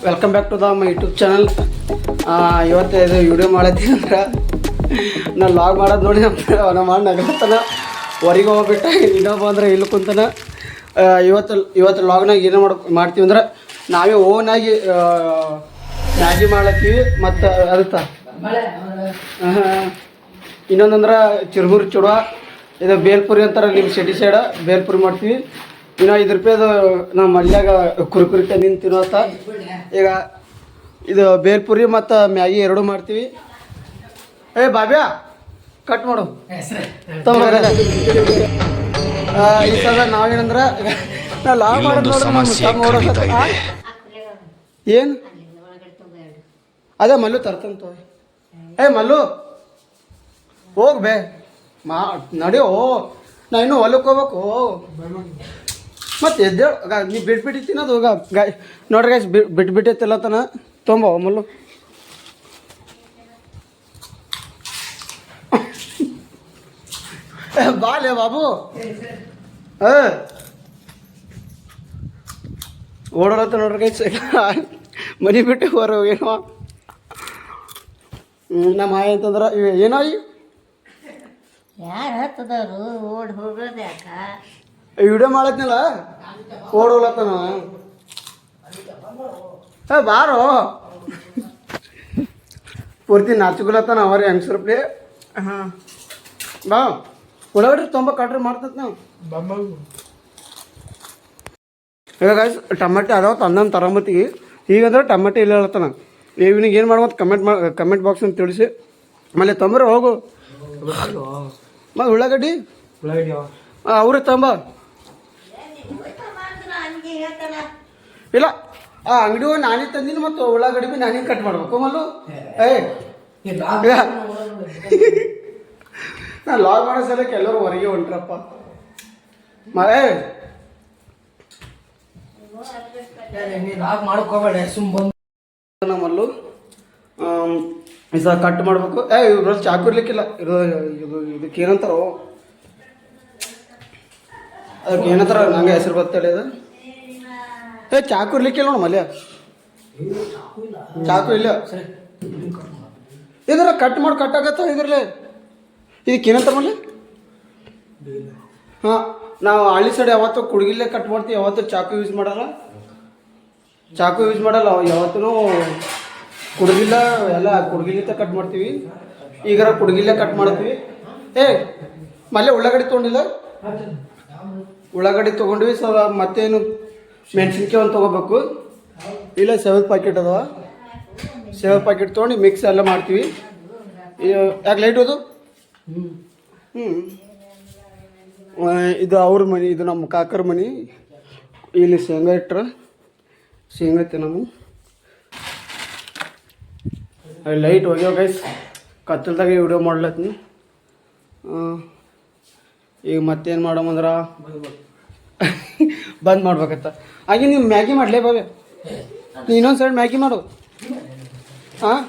Welcome back to the my YouTube channel. ಇವತ್ತು ಇದು video ಮಾಡತ್ತೀನಿ ಅಂದ್ರೆ ನಾನು ಲಾಗ್ ಮಾಡೋದು ನೋಡಿ ನಮ್ಮ ಅಣ್ಣ ನಗತ್ತಾನ ಹೊರಗೆ ಹೋಗ್ಬಿಟ್ಟ, ಇನ್ನೊಬ್ಬ ಅಂದ್ರೆ ಇಲ್ಲಿ ಕುಂತಾನ. ಇವತ್ತು ಲಾಗ್ನಾಗ ಏನೋ ಮಾಡ್ತೀವಿ ಅಂದ್ರೆ ನಾವೇ ಓನಾಗಿ ಮ್ಯಾಗಿ ಮಾಡತ್ತೀವಿ. ಮತ್ತು ಅದಕ್ಕೆ ಇನ್ನೊಂದಂದ್ರೆ ಚಿರುಮುರಿ ಚುಡುವ, ಇದು ಬೇಲ್ಪುರಿ ಅಂತಾರೆ ನಿಮ್ಮ ಸಿಟಿ ಸೈಡ, ಬೇಲ್ಪುರಿ ಮಾಡ್ತೀವಿ. ಇನ್ನು 5 ರೂಪಾಯಿದು ನಾವು ಮಲ್ಯಾಗ ಕುರ್ಕುರಿ ತಂದಿನ ತಿನ್ನೋತ್ತ. ಈಗ ಇದು ಬೇಲ್ಪುರಿ ಮತ್ತು ಮ್ಯಾಗಿ ಎರಡೂ ಮಾಡ್ತೀವಿ. ಬಾಬ್ಯಾ ಕಟ್ ಮಾಡು ಈ ಸಲ ನಾವೇನಂದ್ರೆ ನಾವು ಲಾಗ್ ಮಾಡೋದು ಏನು ಅದೇ ಮಲ್ಲು ತರ್ತಂತ. ಮಲ್ಲು ಹೋಗ್ ಬೇ ನಡಿಯೋ, ನಾ ಇನ್ನೂ ಹೊಲಕ್ಕೆ ಹೋಗ್ಬೇಕು. ಮತ್ತೆ ಎದ್ದೇಳು, ನೀ ಬಿಟ್ಬಿಟ್ಟಿತ್ತೀನಿ ಅದು ನೋಡ್ರಿ ಗೈಸ್, ಬಿಟ್ಬಿಟ್ಟೈತಿಲ್ಲತನ ತೊಂಬ ಮಲ್ಲು. ಬಾಲೇ ಬಾಬು ಓಡೋಡತ್ತ ನೋಡ್ರಿ ಗೈಸ್, ಮನೆ ಬಿಟ್ಟು ಹೊರಗೇನೋ. ನಮ್ಮ ಆಯ ಅಂತಂದ್ರೆ ಏನೋ ಯಾರು ಹತ್ತದವರು ಓಡಿ ಹೋಗೋದು ಯಾಕ ವಿಡಿಯೋ ಮಾಡತ್ನಲ್ಲ ಓಡೋಲತ್ತನ. ಬಾರೋ ಪೂರ್ತಿ ನಾಚಿಕೊಲತ್ತಾನ ಅವ್ರಿ ಹೆಂಗಸ್ರಪ್ಲಿ. ಹಾಂ ಬಾ ಒಳಗಡೆ ತುಂಬ ಕಟ್ರಿ ಮಾಡ್ತತ್ ನಾವು. ಈಗ ಟಮಾಟೆ ಅದಾವ ತಂದನ್ ತರಂಬತ್ತಿಗೆ. ಈಗಂದ್ರೆ ಟಮಾಟೆ ಇಲ್ಲ ಹೇಳತ್ತಾನ. ಇವನಿಗೆ ಏನು ಮಾಡ್ಬೋದು ಕಮೆಂಟ್ ಬಾಕ್ಸ್ ಅಂತ ತಿಳಿಸಿ. ಆಮೇಲೆ ತೊಂಬರ ಹೋಗು ಮತ್ತು ಉಳ್ಳಾಗಡ್ಡಿ ಅವ್ರೆ ತಂಬ. ಇಲ್ಲ ಆ ಅಂಗಡಿ ಹೋಗಿ ನಾನೇ ತಂದಿನಿ ಮತ್ತು ಉಳ್ಳಾಗಡ್ಡಿ ಭೀ ನಾನೇ ಕಟ್ ಮಾಡ್ಬೇಕು ಮಲ್ಲು. ನಾ ಲಾಗ್ ಮಾಡೋ ಸಲಕ್ಕೆ ಎಲ್ಲರೂ ಹೊರಗೆ ಹೊಂಟ್ರಪ್ಪ. ಮಲ್ಲು ಈ ಕಟ್ ಮಾಡ್ಬೇಕು. ಇವ್ರಲ್ಲಿ ಚಾಕು ಇರ್ಲಿಕ್ಕಿಲ್ಲ. ಇದಕ್ಕೆ ಏನಂತಾರೋ, ಅದಕ್ಕೆ ಏನಂತಾರ ನಂಗೆ ಹೆಸರು ಬರ್ತೇಳಿ ಅದು. ಚಾಕು ಇರ್ಲಿಕ್ಕಿಲ್ಲ ನೋಡು ಮಲ್ಯ, ಚಾಕು ಇಲ್ಲ. ಇದ್ರ ಕಟ್ ಕಟ್ಟಾಗತ್ತ ಇದ್ರಲ್ಲೇ. ಇದಕ್ಕೆ ಏನಂತಾರ ಮಲ್ಯ? ಹಾಂ, ನಾವು ಹಳ್ಳಿ ಸೈಡ್ ಯಾವತ್ತೂ ಕುಡ್ಗಿಲ್ಲೇ ಕಟ್ ಮಾಡ್ತೀವಿ, ಯಾವತ್ತೂ ಚಾಕು ಯೂಸ್ ಮಾಡಲ್ಲ. ಯಾವತ್ತೂ ಕುಡ್ಗಿಲ್ಲ, ಎಲ್ಲ ಕುಡ್ಗಿಲಿಂದ ಕಟ್ ಮಾಡ್ತೀವಿ. ಈಗಾರ ಕುಡ್ಗಿಲ್ಲೇ ಕಟ್ ಮಾಡ್ತೀವಿ. ಮಲ್ಯ ಉಳ್ಳಾಗಡ್ಡಿ ತೊಗೊಂಡಿಲ್ಲ? ಉಳ್ಳಾಗಡ್ಡಿ ತೊಗೊಂಡ್ವಿ. ಮತ್ತೇನು ಮೆಣಸಿನ್ಕಾಯಿ ಒಂದು ತೊಗೋಬೇಕು. ಇಲ್ಲ ಸೇವದ ಪ್ಯಾಕೆಟ್ ಅದಾವ, ಸೇವದ ಪ್ಯಾಕೆಟ್ ತೊಗೊಂಡು ಮಿಕ್ಸ್ ಎಲ್ಲ ಮಾಡ್ತೀವಿ. ಯಾಕೆ ಲೈಟ್ ಹೋದು? ಇದು ಅವ್ರ ಮನೆ, ಇದು ನಮ್ಮ ಕಾಕರ ಮನೆ. ಇಲ್ಲಿ ಶೇಂಗಾ ಇಟ್ರೆ ಶೇಂಗಾ ತಿನ್ನೋದು. ಲೈಟ್ ಹೋಗ್ಯಾವ ಗೈಸ್, ಕತ್ತಲ್ದಾಗ ವಿಡಿಯೋ ಮಾಡ್ಲತ್ತೀನಿ. ಈಗ ಮತ್ತೇನು ಮಾಡಮಂದ್ರೆ ಬಂದ್ ಮಾಡ್ಬೇಕತ್ತ. ಹಾಗೆ ನೀವು ಮ್ಯಾಗಿ ಮಾಡಲೇ ಬಾಬೆ, ನೀ ಇನ್ನೊಂದು ಸೈಡ್ ಮ್ಯಾಗಿ ಮಾಡು. ಹಾಂ,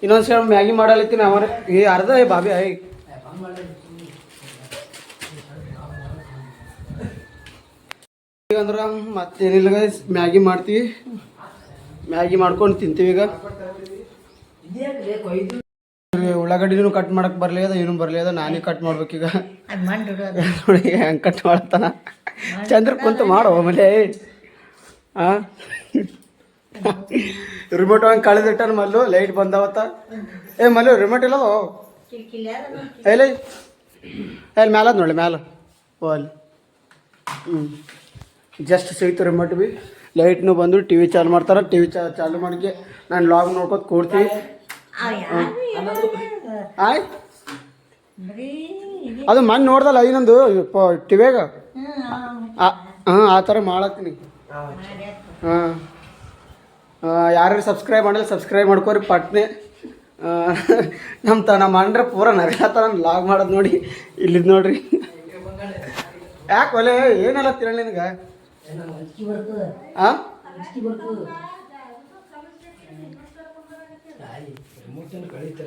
ಇನ್ನೊಂದು ಸೈಡ್ ಮ್ಯಾಗಿ ಮಾಡಲತ್ತೀನಿ. ಅವರೇ ಅರ್ಧ ಬಾಬೆ ಈಗಂದ್ರೆ ಮತ್ತೇನಿಲ್ಲ ಗೈಸ್, ಮ್ಯಾಗಿ ಮಾಡ್ತೀವಿ. ಮ್ಯಾಗಿ ಮಾಡ್ಕೊಂಡು ತಿಂತೀವಿ. ಈಗ ಉಳ್ಳಾಗಡ್ಡಿನೂ ಕಟ್ ಮಾಡಕ್ಕೆ ಬರಲಿ ಅದ, ಏನೂ ಬರಲಿ ಅದ, ನಾನೇ ಕಟ್ ಮಾಡ್ಬೇಕೀಗ. ನೋಡಿ ಹೆಂಗೆ ಕಟ್ ಮಾಡ್ತಾನ. ಚಂದ್ರ ಕುಂತು ಮಾಡೋ ಆಮೇಲೆ. ಹಾಂ, ರಿಮೋಟ್ ಹಂಗೆ ಕಳೆದಿಟ್ಟಾನ ಮಲ್ಲು. ಲೈಟ್ ಬಂದಾವತ್ತ. ಮಲ್ಲು ರಿಮೋಟ್ ಇಲ್ಲ ಎಲ್ಲಿ ಮ್ಯಾಲದ ನೋಡಿ, ಮ್ಯಾಲ ಓ ಅಲ್ಲಿ. ಜಸ್ಟ್ ಸಿಗ್ತು ರಿಮೋಟ್ ಭೀ. ಲೈಟ್ನು ಬಂದು ಟಿ ವಿ ಚಾಲು ಮಾಡ್ತಾರೆ. ಟಿ ವಿ ಚಾಲು ಮಾಡಿಕೆ ನಾನು ಲಾಗ್ ನೋಡ್ಕೊತ ಕೊಡ್ತೀವಿ. ಆಯ್ತು, ಅದು ಮಣ್ಣು ನೋಡ್ದಲ್ಲ ಇನ್ನೊಂದು ಟಿವಿಯಾಗ. ಹಾಂ, ಆ ಥರ ಮಾಡತ್ತೀನಿ. ಹಾಂ, ಯಾರು ಸಬ್ಸ್ಕ್ರೈಬ್ ಮಾಡಿಲ್ಲ ಸಬ್ಸ್ಕ್ರೈಬ್ ಮಾಡ್ಕೋರಿ ಪಟ್ನೆ. ನಮ್ಮ ಅಣ್ಣ ಪೂರ ನಗತ್ತ ನಾನು ಲಾಗ್ ಮಾಡೋದು ನೋಡಿ. ಇಲ್ಲಿದ್ದು ನೋಡ್ರಿ. ಯಾಕೆ ಒಲೆ ಏನೆಲ್ಲ ತಿಳಿ ನಿನಗೆ? ಹಾಂ,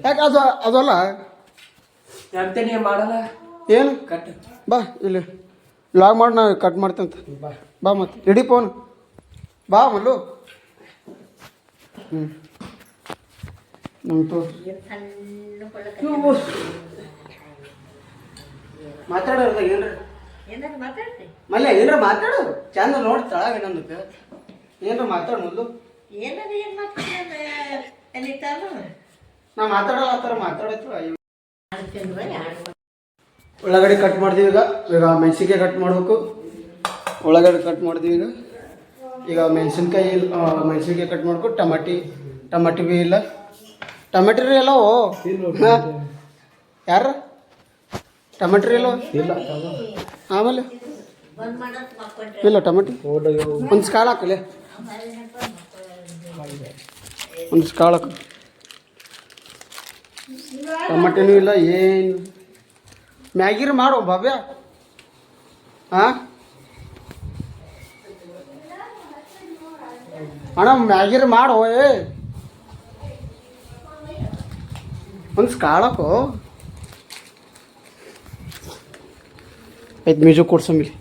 ಯಾಕೆ ಅದಲ್ಲ ಯಾಕೆ ಮಾಡಲ್ಲ ಏನು ಕಟ್ ಬಾ ಇಲ್ಲಿ ಲಾಗ್ ಮಾಡಿ ನಾವು ಕಟ್ ಮಾಡ್ತಂತ ಬಾ ಬಾ ಮತ್ತೆ ಇಡೀ ಫೋನ್ ಬಾ ಮಲ್ಲು ಹ್ಞೂ ಸಣ್ಣ ಮಾತಾಡೋದ ಏನ್ರ ಏನಾದ್ರು ಮಾತಾಡ್ತಿ ಮಲ್ಯ ಏನ್ರ ಮಾತಾಡು ಚಂದ ನೋಡಿ ತಳಗ ಇನ್ನೊಂದಕ್ಕೆ ಏನ್ರ ಮಾತಾಡು ಮೊದಲು ಏನಾದ್ರು ಏನು ಮಾತಾಡ್ತಾರೆ ಎಲ್ಲಿತ್ತಾನು ನಾ ಮಾತಾಡಲ್ಲ ಆ ಥರ ಮಾತಾಡತ್ತು ಅಯ್ಯೋ ಆಡ್ತಿಲ್ವ ಯಾರು ಉಳ್ಳಾಗಡ್ಡಿ ಕಟ್ ಮಾಡ್ತೀವಿ ಈಗ ಮೆಣಸಿನ್ಕಾಯಿ ಕಟ್ ಮಾಡಬೇಕು ಉಳ್ಳಾಗಡ್ಡಿ ಕಟ್ ಮಾಡ್ತೀವಿ ಈಗ ಮೆಣಸಿನ್ಕಾಯಿ ಕಟ್ ಮಾಡ್ಬೇಕು ಟಮಾಟಿ ಭೀ ಇಲ್ಲ ಟಮಾಟಿ ರೀ ಎಲ್ಲವೋ ಯಾರ ಟಮಾಟಿ ರೀ ಇಲ್ಲವ ಇಲ್ಲ ಆಮೇಲೆ ಬಂದ್ ಮಾಡಕ್ ಮಕ್ಕೊಂಡ್ರೆ ಇಲ್ಲ ಟಮಾಟಿ ಒಂದು ಸ್ಕಾಲ್ ಹಾಕಲೆ ಒಂದು ಸ್ಕಾಲ್ ಹಾಕು ಟಮಾಟಿನೂ ಇಲ್ಲ ಏನು ಮ್ಯಾಗಿರ್ ಮಾಡು ಭವ್ಯ ಹಾಂ ಅಣ್ಣ ಮ್ಯಾಗಿರ್ ಮಾಡು ಏ ಒಂದು ಸ್ಕಾಳಕು ಆಯ್ತು ಮ್ಯೂಸಿಕ್ ಕೊಡ್ಸಂಗಿಲ್ಲ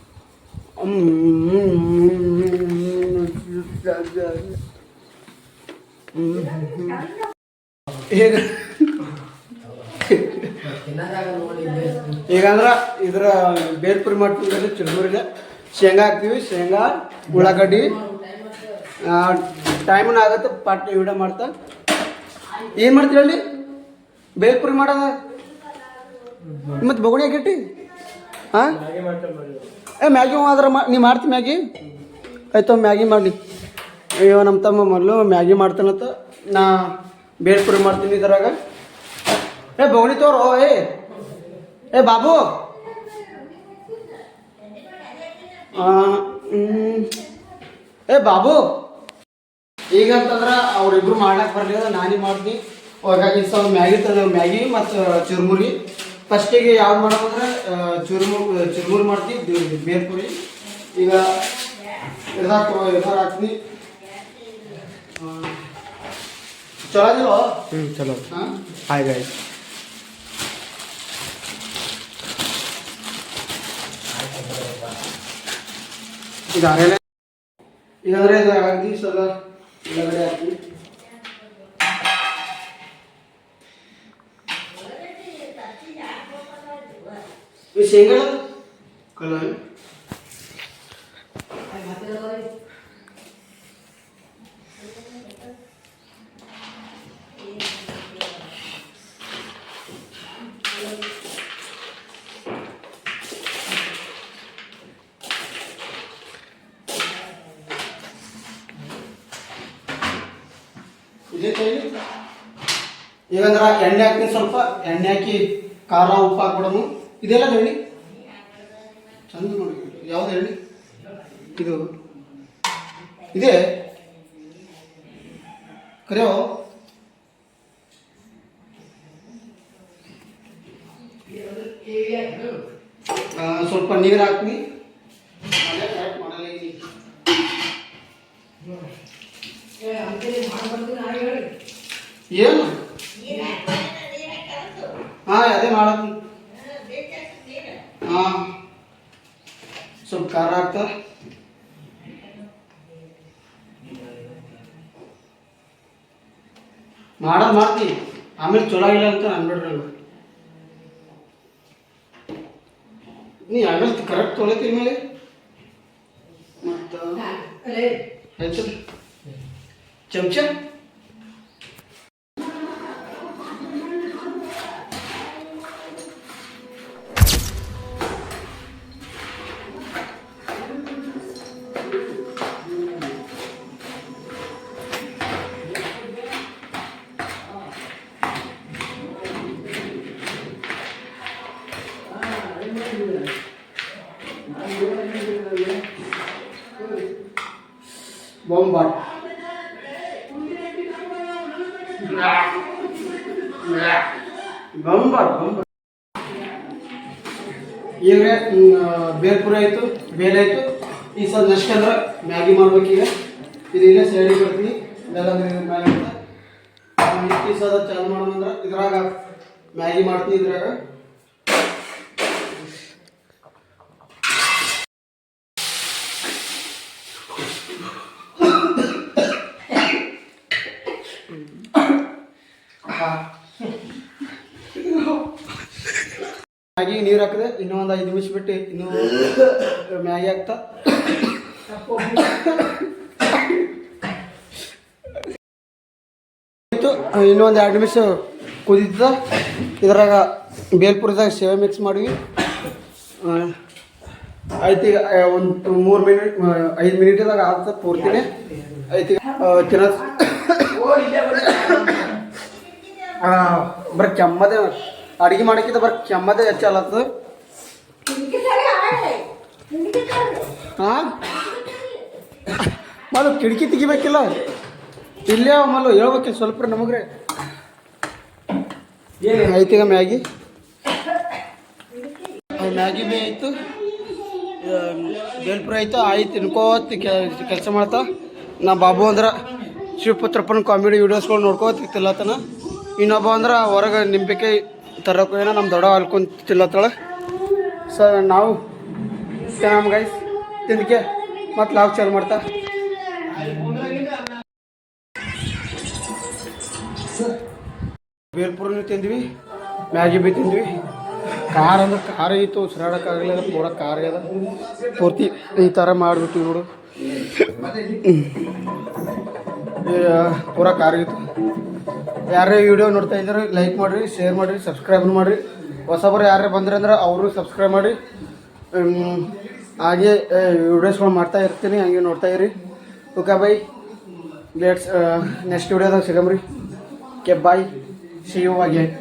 ಈಗ ಈಗಂದ್ರೆ ಇದ್ರ ಬೇಲ್ಪುರಿ ಮಾಡ್ತೀವಿ ಚಿಲ್ಮುರಿಗೆ ಶೇಂಗಾ ಹಾಕ್ತೀವಿ ಶೇಂಗಾ ಉಳ್ಳಾಗಡ್ಡಿ ಟೈಮನ್ನ ಆಗುತ್ತೆ ಪಾಟ್ ವಿಡಿಯೋ ಮಾಡ್ತಾ ಏನು ಮಾಡ್ತೀವಿ ಅಲ್ಲಿ ಬೇಲ್ಪುರಿ ಮಾಡೋದ ಮತ್ತು ಬಗುಣಿ ಹಾಕಿಟ್ಟಿ ಹಾಂ ಮ್ಯಾಗಿ ಆದ್ರೆ ನೀ ಮಾಡ್ತಿ ಮ್ಯಾಗಿ ಆಯ್ತು ಮ್ಯಾಗಿ ಮಾಡಿ ಅಯ್ಯೋ ನಮ್ಮ ತಮ್ಮ ಮೊದಲು ಮ್ಯಾಗಿ ಮಾಡ್ತಾನತ್ತ ನಾ ಬೇಲ್ಪುರಿ ಮಾಡ್ತೀನಿ ಇದ್ರಾಗ ಬಗುಣಿ ತೋರು ಏ ಬಾಬು ಬಾಬು ಈಗ ಅಂತಂದ್ರೆ ಅವ್ರಿಬ್ರು ಮಾಡ್ಲಕ್ಕೆ ಬರಲಿಲ್ಲ ನಾನೇ ಮಾಡ್ತೀನಿ ಹಾಗಾಗಿ ಸ್ವಲ್ಪ ಮ್ಯಾಗಿ ಮತ್ತು ಚುರುಮುರಿ ಫಸ್ಟಿಗೆ ಯಾವ್ದು ಮಾಡೋದಂದ್ರೆ ಚುರುಮುರಿ ಮಾಡ್ತೀವಿ ಬೇಲ್ಪುರಿ ಈಗ ಇದಾರ ಹಾಕ್ತೀನಿ ಚಲೋ ಆಗಿಲ್ವೋ ಚಲೋ ಹಾಂ ಆಯ್ತು ಇದು ಅರೆಲೆ ಇದಂದ್ರೆ ಇದು ಹಾಕಿ ಸ್ವಲ್ಪ ಒಳಗಡೆ ಹಾಕಿ ಈ ಶೇಂಗಾ ಕಲರ್ ಈಗಂದ್ರೆ ಎಣ್ಣೆ ಹಾಕ್ತೀನಿ ಸ್ವಲ್ಪ ಎಣ್ಣೆ ಹಾಕಿ ಖಾರ ಉಪ್ಪು ಹಾಕ್ಬಿಡೋನು ಇದೆಲ್ಲ ಎಣ್ಣೆ ಚಂದ ನೋಡಿ ಯಾವ್ದು ಎಣ್ಣೆ ಇದು ಇದೆ ಕರೆಯೋ ಸ್ವಲ್ಪ ನೀರು ಹಾಕ್ತೀನಿ ಮಾಡಲ್ಲ ಏನು ಹಾಂ ಅದೇ ಮಾಡಕ್ಕೆ ಹಾಂ ಸ್ವಲ್ಪ ಖಾರ ಹಾಕ್ತಾ ಮಾಡ್ತೀನಿ ಆಮೇಲೆ ಚಲೋ ಆಗಿಲ್ಲ ಅಂತ ಅನ್ಬೇಡ್ರಿ ನಂಗೆ ನೀ ಆಮೇಲೆ ಕರೆಕ್ಟ್ ತೊಗೊಳತ್ತೀರಿ ಮೇಲೆ ಮತ್ತು ಚಮಚ ಬೊಂಬಾಟ್ ಈಗ ಬೇಲ್ಪುರಿ ಆಯಿತು ಬೇಲೆ ಆಯಿತು ಈ ಸಲ ನೆಕ್ಸ್ಟ್ ಅಂದ್ರೆ ಮ್ಯಾಗಿ ಮಾಡ್ಬೇಕೀಗ ಇದು ಇಲ್ಲೇ ಸೈಡಿಗೆ ಬರ್ತೀನಿ ಇದೆಲ್ಲ ಮ್ಯಾಗಿ ಈ ಸಲ ಚಾಲು ಮಾಡೋದಂದ್ರೆ ಇದ್ರಾಗ ಮ್ಯಾಗಿ ಮಾಡ್ತೀನಿ ಇದ್ರಾಗ ಮ್ಯಾಗಿ ನೀರು ಹಾಕಿದೆ ಇನ್ನೂ ಒಂದು 5 ನಿಮಿಷ ಬಿಟ್ಟು ಇನ್ನೂ ಮ್ಯಾಗಿ ಹಾಕ್ತಾ ಇನ್ನೂ ಒಂದು 2 ನಿಮಿಷ ಕುದೀತದ. ಇದ್ರಾಗ ಬೇಲ್ಪುರದಾಗ ಸೇವೆ ಮಿಕ್ಸ್ ಮಾಡಿವಿ. ಆಯ್ತು ಈಗ ಒಂದು 3 ಮಿನಿಟ್ 5 ಮಿನಿಟ್ದಾಗ ಆಗ್ತದೆ ಪೂರ್ತಿನೇ. ಆಯ್ತು ತಿನ್ನೋದು ಬರೀ ಕೆಮ್ಮದೆ ಅಡುಗೆ ಮಾಡೋಕ್ಕಿಂತ ಬರೀ ಕೆಮ್ಮದೆ ಹೆಚ್ಚಾಲತ್ತದ. ಹಾಂ ಮಲ್ಲ ಕಿಟಕಿ ತೆಗಿಬೇಕಿಲ್ಲ ಇಲ್ಲೇ ಮಲ್ಲ ಹೇಳ್ಬೇಕಿಲ್ಲ ಸ್ವಲ್ಪ ನಮಗ್ರೆ. ಆಯ್ತು ಈಗ ಮ್ಯಾಗಿ ಮ್ಯಾಗಿ ಭೀ ಆಯಿತು, ಬೇಲ್ಪುರ ಆಯಿತು. ಆಯ್ತು ತಿನ್ಕೋತ ಕೆಲಸ ಮಾಡ್ತಾ ನಾ ಬಾಬು ಅಂದ್ರೆ ಶಿವಪುತ್ರಪ್ಪನ ಕಾಮಿಡಿ ವೀಡಿಯೋಸ್ಗಳು ನೋಡ್ಕೋತ ತಿಲ್ಲತ್ತನ. ಇನ್ನೊಬ್ಬ ಅಂದ್ರೆ ಹೊರಗೆ ನಿಂಬಿಕಾಯಿ ತರೋಕೆ ಏನೋ ನಮ್ಮ ದೊಡ್ಡ ಅಲ್ಕೊಂತ ತಿಲ್ಲತ್ತಳ. ನಾವು ನಮ್ಮ ಗೈಸ್ ತಿಂದಕ್ಕೆ ಮತ್ತು ಲಾಗ್ ಚಾಲು ಮಾಡ್ತಾ ಬೇಲ್ಪುರನೂ ತಿಂದ್ವಿ, ಮ್ಯಾಗಿ ಭೀ ತಿಂದ್ವಿ. ಖಾರ ಅಂದ್ರೆ ಖಾರ ಇತ್ತು, ಉಸಿರಾಡೋಕ್ಕಾಗಲಿಲ್ಲ, ಪೂರ ಖಾರ ಅದ ಪೂರ್ತಿ. ಈ ಥರ ಮಾಡಿಬಿಟ್ಟು ನೋಡು ಪೂರ ಖಾರ ಇತ್ತು. ಯಾರೇ ವಿಡಿಯೋ ನೋಡ್ತಾ ಇದ್ದಾರೆ ಲೈಕ್ ಮಾಡಿರಿ, ಶೇರ್ ಮಾಡಿರಿ, ಸಬ್ಸ್ಕ್ರೈಬ್ ಮಾಡಿರಿ. ಹೊಸಬರು ಯಾರೇ ಬಂದ್ರೆ ಅಂದ್ರೆ ಅವರು ಸಬ್ಸ್ಕ್ರೈಬ್ ಮಾಡಿ. ಹಾಗೆ ವಿಡಿಯೋಸ್ಗಳು ಮಾಡ್ತಾ ಇರ್ತೀನಿ, ಹಂಗೆ ನೋಡ್ತಾ ಇರಿ. ಓಕೆ ಬೈ, ಲೆಟ್ಸ್ ನೆಕ್ಸ್ಟ್ ವಿಡಿಯೋದಾಗ ಸಿಗಮ್ರಿ. Okay bye, see you again.